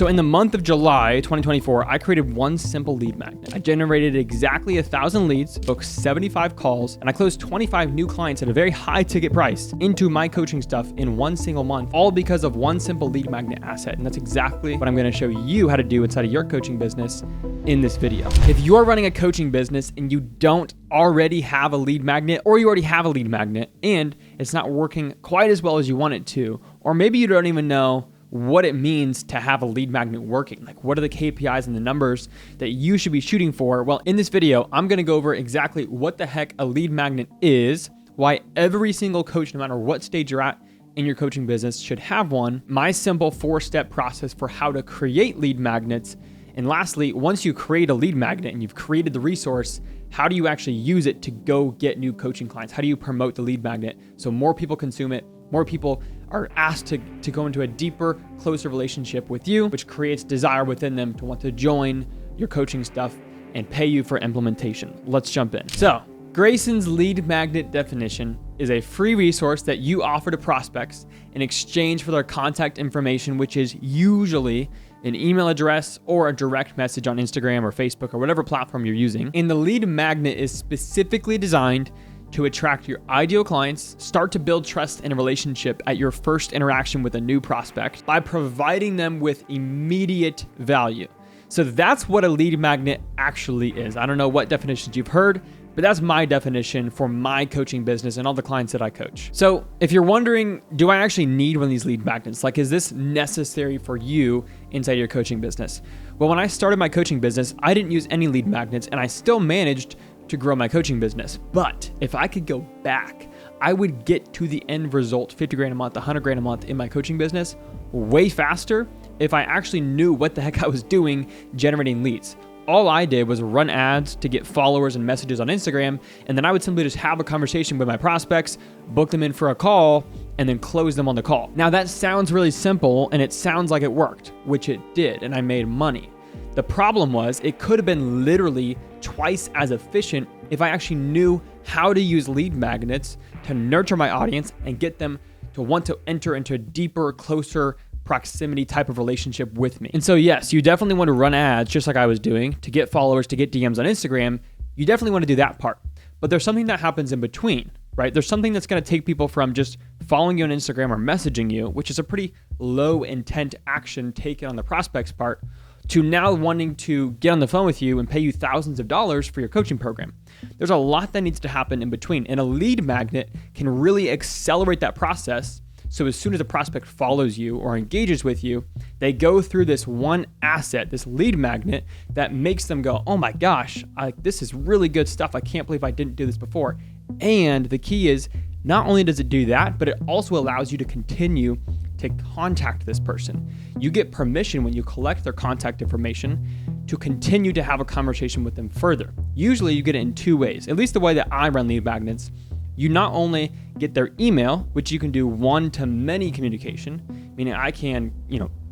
So in the month of July 2024, I created one simple lead magnet. I generated exactly 1,000 leads, booked 75 calls, and I closed 25 new clients at a very high ticket price into my coaching stuff in one single month, all because of one simple lead magnet asset. And that's exactly what I'm going to show you how to do inside of your coaching business in this video. If you're running a coaching business and you don't already have a lead magnet, or you already have a lead magnet and it's not working quite as well as you want it to, or maybe you don't even know what it means to have a lead magnet working. Like, what are the KPIs and the numbers that you should be shooting for? Well, in this video, I'm gonna go over exactly what the heck a lead magnet is, why every single coach, no matter what stage you're at in your coaching business, should have one, my simple 4-step process for how to create lead magnets, and lastly, once you create a lead magnet and you've created the resource, how do you actually use it to go get new coaching clients? How do you promote the lead magnet so more people consume it, more people are asked to go into a deeper, closer relationship with you, which creates desire within them to want to join your coaching stuff and pay you for implementation. Let's jump in. So, Grayson's lead magnet definition is a free resource that you offer to prospects in exchange for their contact information, which is usually an email address or a direct message on Instagram or Facebook or whatever platform you're using. And the lead magnet is specifically designed to attract your ideal clients, start to build trust in a relationship at your first interaction with a new prospect by providing them with immediate value. So that's what a lead magnet actually is. I don't know what definitions you've heard, but that's my definition for my coaching business and all the clients that I coach. So if you're wondering, do I actually need one of these lead magnets? Like, is this necessary for you inside your coaching business? Well, when I started my coaching business, I didn't use any lead magnets and I still managed to grow my coaching business. But if I could go back, I would get to the end result, 50 grand a month, 100 grand a month in my coaching business way faster if I actually knew what the heck I was doing generating leads. All I did was run ads to get followers and messages on Instagram, and then I would simply just have a conversation with my prospects, book them in for a call, and then close them on the call. Now that sounds really simple and it sounds like it worked, which it did, and I made money. The problem was it could have been literally twice as efficient if I actually knew how to use lead magnets to nurture my audience and get them to want to enter into a deeper, closer proximity type of relationship with me. And so yes, you definitely want to run ads just like I was doing to get followers, to get DMs on Instagram. You definitely want to do that part. But there's something that happens in between, right? There's something that's going to take people from just following you on Instagram or messaging you, which is a pretty low intent action taken on the prospect's part, to now wanting to get on the phone with you and pay you thousands of dollars for your coaching program. There's a lot that needs to happen in between, and a lead magnet can really accelerate that process. So as soon as a prospect follows you or engages with you, they go through this one asset, this lead magnet, that makes them go, oh my gosh, this is really good stuff. I can't believe I didn't do this before. And the key is, not only does it do that, but it also allows you to continue to contact this person. You get permission when you collect their contact information to continue to have a conversation with them further. Usually you get it in two ways, at least the way that I run lead magnets. You not only get their email, which you can do one-to-many communication, meaning I can,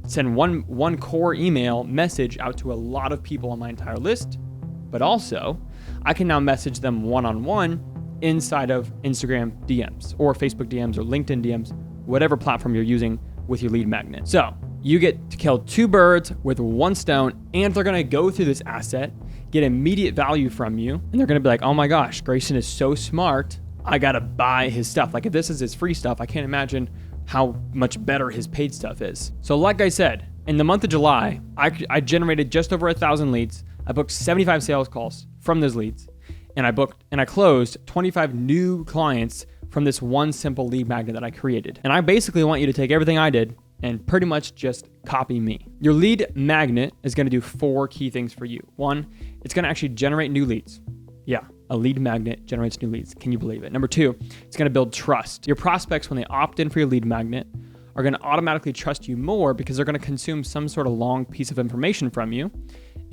send one core email message out to a lot of people on my entire list, but also I can now message them one-on-one inside of Instagram DMs or Facebook DMs or LinkedIn DMs, whatever platform you're using with your lead magnet. So you get to kill two birds with one stone, and they're gonna go through this asset, get immediate value from you, and they're gonna be like, oh my gosh, Grayson is so smart, I gotta buy his stuff. Like, if this is his free stuff, I can't imagine how much better his paid stuff is. So like I said, in the month of July, I generated just over 1,000 leads. I booked 75 sales calls from those leads, and I closed 25 new clients from this one simple lead magnet that I created. And I basically want you to take everything I did and pretty much just copy me. Your lead magnet is gonna do 4 key things for you. 1, it's gonna actually generate new leads. Yeah, a lead magnet generates new leads. Can you believe it? Number 2, it's gonna build trust. Your prospects, when they opt in for your lead magnet, are gonna automatically trust you more because they're gonna consume some sort of long piece of information from you.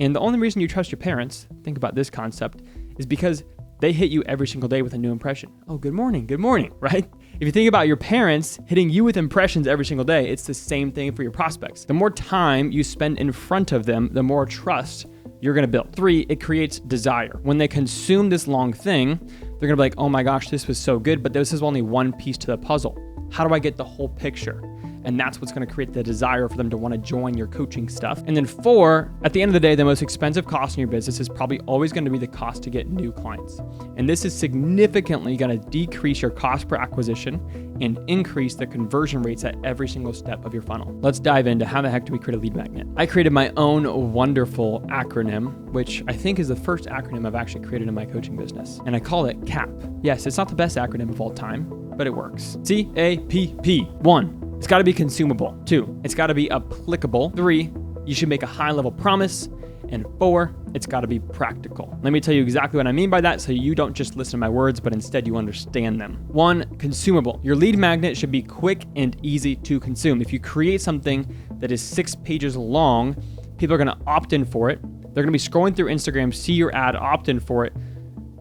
And the only reason you trust your parents, think about this concept, is because they hit you every single day with a new impression. Oh, good morning, right? If you think about your parents hitting you with impressions every single day, it's the same thing for your prospects. The more time you spend in front of them, the more trust you're gonna build. 3, it creates desire. When they consume this long thing, they're gonna be like, oh my gosh, this was so good, but this is only one piece to the puzzle. How do I get the whole picture? And that's what's going to create the desire for them to want to join your coaching stuff. And then 4, at the end of the day, the most expensive cost in your business is probably always going to be the cost to get new clients. And this is significantly going to decrease your cost per acquisition and increase the conversion rates at every single step of your funnel. Let's dive into how the heck do we create a lead magnet. I created my own wonderful acronym, which I think is the first acronym I've actually created in my coaching business. And I call it CAP. Yes, it's not the best acronym of all time, but it works. C-A-P-P. 1, it's got to be consumable. 2, it's got to be applicable. 3, you should make a high-level promise. And 4, it's got to be practical. Let me tell you exactly what I mean by that so you don't just listen to my words, but instead you understand them. 1, consumable. Your lead magnet should be quick and easy to consume. If you create something that is 6 pages long, people are going to opt in for it. They're going to be scrolling through Instagram, see your ad, opt in for it.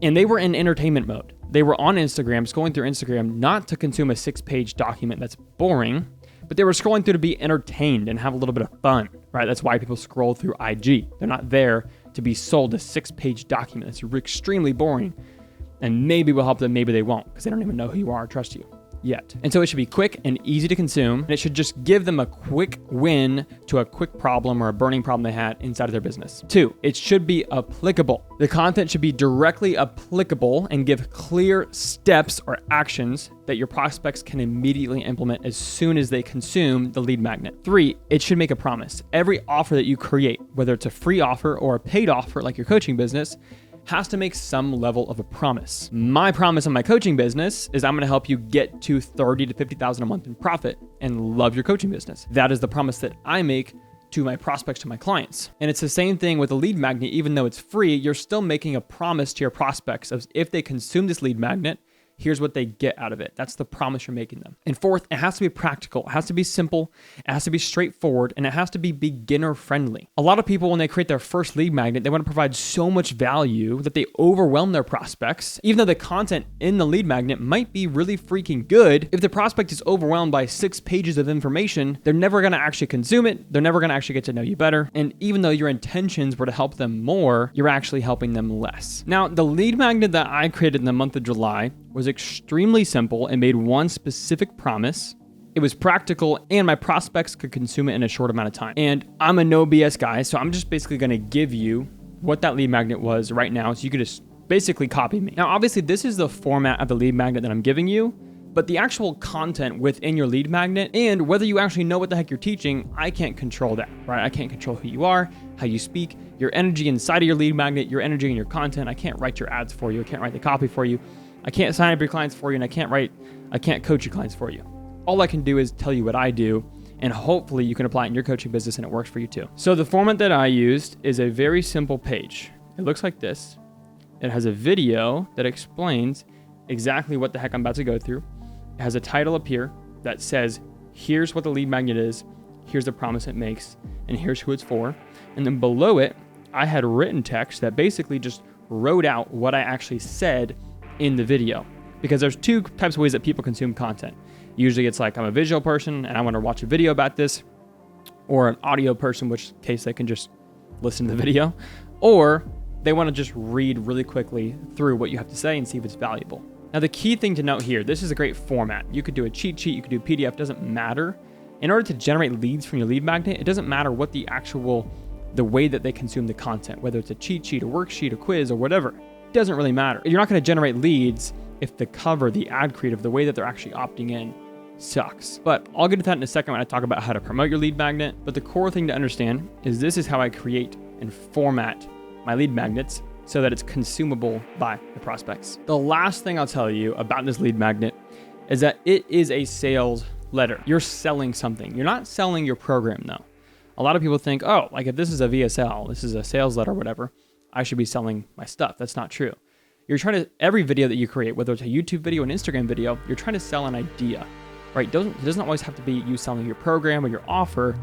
And they were in entertainment mode. They were on Instagram, scrolling through Instagram, not to consume a 6-page document that's boring, but they were scrolling through to be entertained and have a little bit of fun, right? That's why people scroll through IG. They're not there to be sold a 6-page document that's extremely boring and maybe will help them, maybe they won't, because they don't even know who you are or trust you yet. And so it should be quick and easy to consume, and it should just give them a quick win to a quick problem or a burning problem they had inside of their business. 2, it should be applicable. The content should be directly applicable and give clear steps or actions that your prospects can immediately implement as soon as they consume the lead magnet. 3, it should make a promise. Every offer that you create, whether it's a free offer or a paid offer like your coaching business, has to make some level of a promise. My promise in my coaching business is I'm going to help you get to $30,000 to $50,000 a month in profit and love your coaching business. That is the promise that I make to my prospects, to my clients. And it's the same thing with a lead magnet. Even though it's free, you're still making a promise to your prospects of if they consume this lead magnet, here's what they get out of it. That's the promise you're making them. And 4th, it has to be practical. It has to be simple. It has to be straightforward, and it has to be beginner friendly. A lot of people, when they create their first lead magnet, they want to provide so much value that they overwhelm their prospects. Even though the content in the lead magnet might be really freaking good, if the prospect is overwhelmed by 6 pages of information, they're never going to actually consume it. They're never going to actually get to know you better. And even though your intentions were to help them more, you're actually helping them less. Now, the lead magnet that I created in the month of July was extremely simple and made one specific promise. It was practical and my prospects could consume it in a short amount of time. And I'm a no BS guy, so I'm just basically going to give you what that lead magnet was right now so you could just basically copy me. Now, obviously, this is the format of the lead magnet that I'm giving you, but the actual content within your lead magnet and whether you actually know what the heck you're teaching, I can't control that, right? I can't control who you are, how you speak, your energy inside of your lead magnet, your energy and your content. I can't write your ads for you. I can't write the copy for you. I can't sign up your clients for you, and I can't coach your clients for you. All I can do is tell you what I do, and hopefully you can apply it in your coaching business and it works for you too. So the format that I used is a very simple page. It looks like this. It has a video that explains exactly what the heck I'm about to go through. It has a title up here that says, here's what the lead magnet is, here's the promise it makes, and here's who it's for. And then below it, I had written text that basically just wrote out what I actually said in the video, because there's 2 types of ways that people consume content. Usually it's like, I'm a visual person and I want to watch a video about this, or an audio person, which case they can just listen to the video, or they want to just read really quickly through what you have to say and see if it's valuable. Now, the key thing to note here, this is a great format. You could do a cheat sheet, you could do PDF, doesn't matter. In order to generate leads from your lead magnet, it doesn't matter what the way that they consume the content, whether it's a cheat sheet, a worksheet, a quiz, or whatever. It doesn't really matter. You're not going to generate leads if the cover, the ad creative, the way that they're actually opting in sucks. But I'll get to that in a second when I talk about how to promote your lead magnet. But the core thing to understand is this is how I create and format my lead magnets so that it's consumable by the prospects. The last thing I'll tell you about this lead magnet is that it is a sales letter. You're selling something. You're not selling your program though. A lot of people think, oh, like if this is a VSL, this is a sales letter or whatever, I should be selling my stuff. That's not true. You're trying to, every video that you create, whether it's a YouTube video, an Instagram video, you're trying to sell an idea, right? It doesn't always have to be you selling your program or your offer.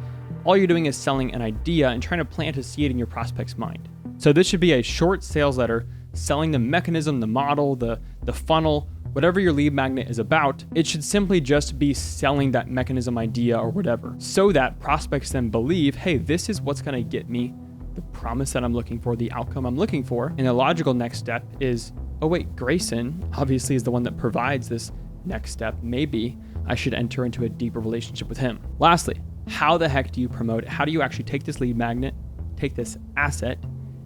All you're doing is selling an idea and trying to plant a seed in your prospect's mind. So this should be a short sales letter selling the mechanism, the model, the funnel, whatever your lead magnet is about. It should simply just be selling that mechanism, idea, or whatever, so that prospects then believe, hey, this is what's going to get me the promise that I'm looking for, the outcome I'm looking for. And the logical next step is, oh wait, Grayson obviously is the one that provides this next step, maybe. I should enter into a deeper relationship with him. Lastly, how the heck do you promote it? How do you actually take this lead magnet, take this asset,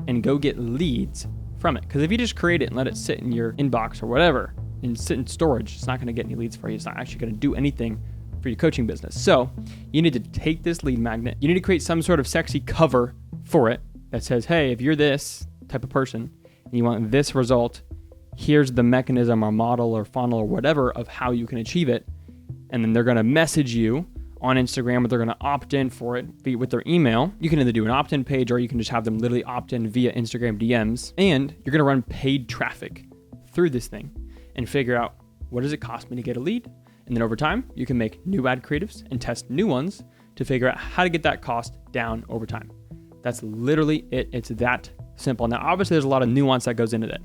and go get leads from it? Because if you just create it and let it sit in your inbox or whatever and sit in storage, it's not going to get any leads for you. It's not actually going to do anything for your coaching business. So you need to take this lead magnet. You need to create some sort of sexy cover for it that says, hey, if you're this type of person and you want this result, here's the mechanism or model or funnel or whatever of how you can achieve it. And then they're going to message you on Instagram, or they're going to opt in for it with their email. You can either do an opt-in page, or you can just have them literally opt in via Instagram DMs. And you're going to run paid traffic through this thing and figure out, what does it cost me to get a lead? And then over time, you can make new ad creatives and test new ones to figure out how to get that cost down over time. That's literally it. It's that simple. Now, obviously, there's a lot of nuance that goes into that.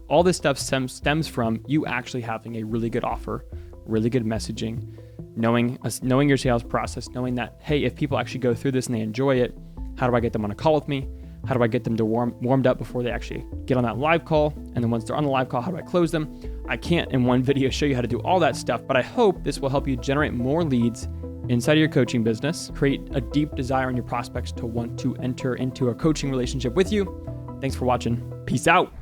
All this stuff stems from you actually having a really good offer, really good messaging, knowing your sales process, knowing that, hey, if people actually go through this and they enjoy it, how do I get them on a call with me? How do I get them to warmed up before they actually get on that live call? And then once they're on the live call, how do I close them? I can't in one video show you how to do all that stuff, but I hope this will help you generate more leads inside of your coaching business, create a deep desire in your prospects to want to enter into a coaching relationship with you. Thanks for watching. Peace out.